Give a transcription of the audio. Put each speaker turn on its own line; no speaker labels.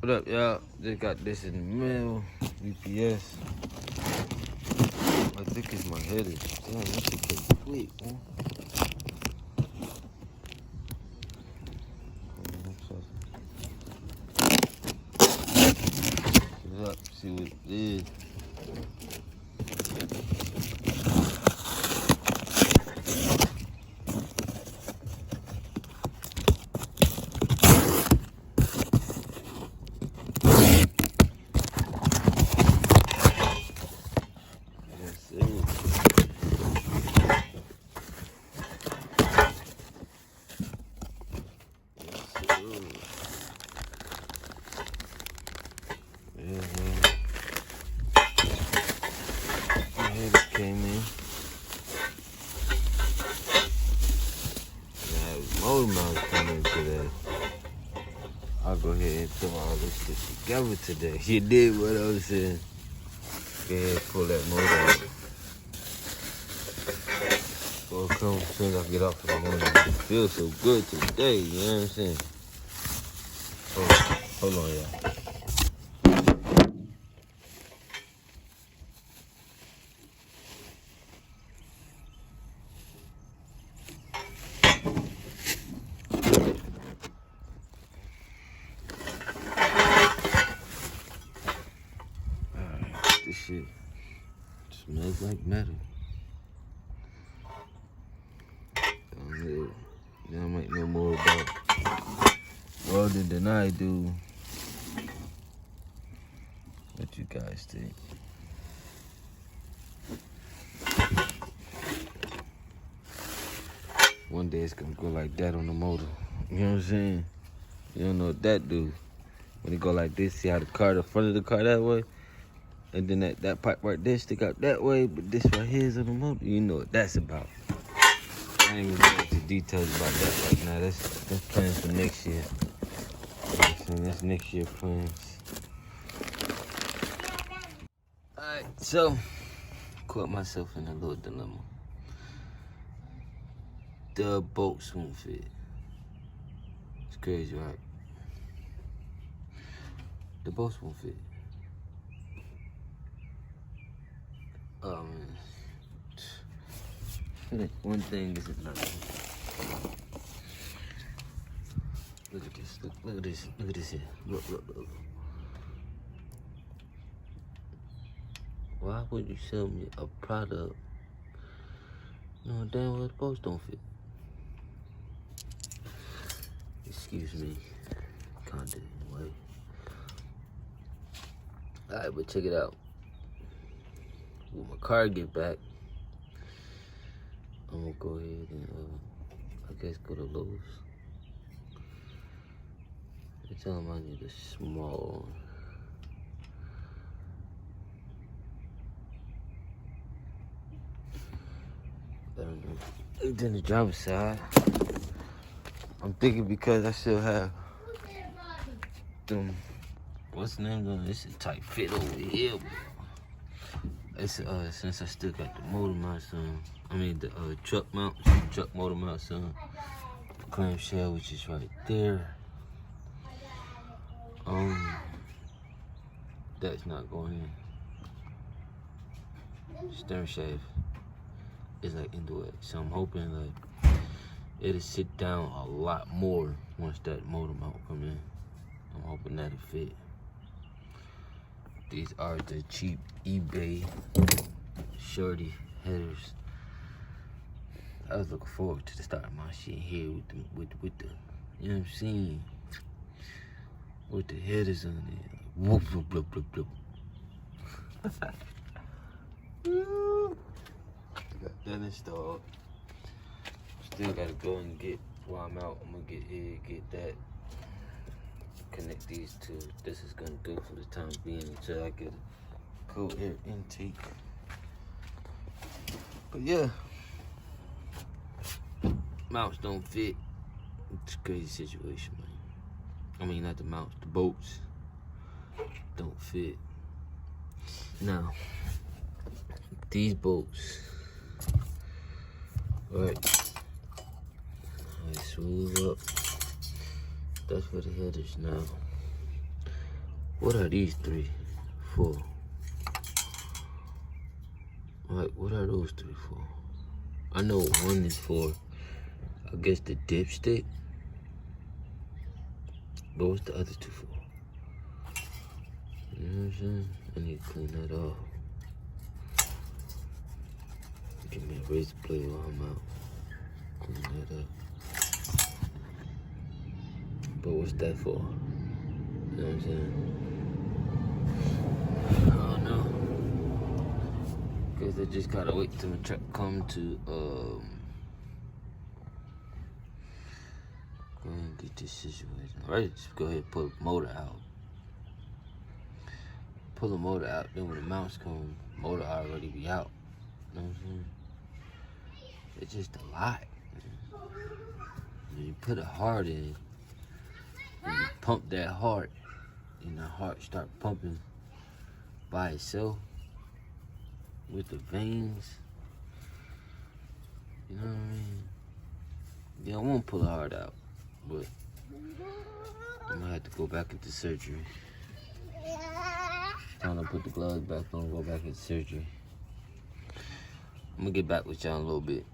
What up, y'all? Just got this in the mail. UPS. I think it's my headers. Damn, that shit came quick, man. Get up, see what it is. Came in. Motor mount coming today. I'll go ahead and throw all this shit together today. You did what I was saying. Go ahead and pull that motor out. Well, come as soon as I get off of the morning. It feels so good today, you know what I'm saying? Hold on, y'all. This shit smells like metal. Y'all might know more about welding than I do. What you guys think? One day it's gonna go like that on the motor. You know what I'm saying? You don't know what that do. When it go like this, see how the front of the car that way? And then that pipe right there stick out that way, but this right here is on the motor. You know what that's about. I ain't even going into details about that right now. That's plans for next year. You know what I'm saying? That's next year plans. Alright, so caught myself in a little dilemma. The bolts won't fit. It's crazy, right? The bolts won't fit. Oh man. One thing is another. Look at this. Look at this. Look at this here. Look. Why would you sell me a product knowing damn well the bolts don't fit? Excuse me. Kinda anyway. Alright, but check it out. When my car get back, I'm gonna go ahead and I guess go to Lowe's. They tell them I need a small. I don't know. And then the driver's side, I'm thinking because I still have them. What's the name of it? It's a tight fit over here. It's since I still got the motor mounts on. I mean the truck mounts, truck motor mounts on. The clamshell, which is right there. That's not going in. Stern shaft is like in the way, so I'm hoping like it'll sit down a lot more once that motor mount come in. I'm hoping that'll fit. These are the cheap eBay shorty headers. I was looking forward to starting my shit here with the you know what I'm saying, with the headers on it. Whoop, whoop, whoop, whoop, whoop. Got that installed. Still gotta go and get, while I'm out, I'm gonna get here, get that. Connect these two. This is gonna do for the time being until I get a cold air intake. But yeah, mounts don't fit. It's a crazy situation, man. I mean, not the mounts, the bolts don't fit. Now, these bolts, right? I smooth up. That's for the headers now. What are these 3 for? Like, what are those 3 for? I know one is for, I guess, the dipstick. But what's the other 2 for? You know what I'm saying? I need to clean that off. Give me a razor blade while I'm out. Clean that up. But what's that for? You know what I'm saying? I don't know. Guess I just gotta wait till the truck come to go ahead and get this situation. Right, just go ahead and pull the motor out. Pull the motor out, then when the mounts come, motor already be out. You know what I'm saying? It's just a lot. When you put a heart in, and you pump that heart, and the heart start pumping by itself with the veins. You know what I mean? Yeah, I won't pull the heart out, but I might have to go back into surgery. Time to put the gloves back on, go back into surgery. I'm gonna get back with y'all in a little bit.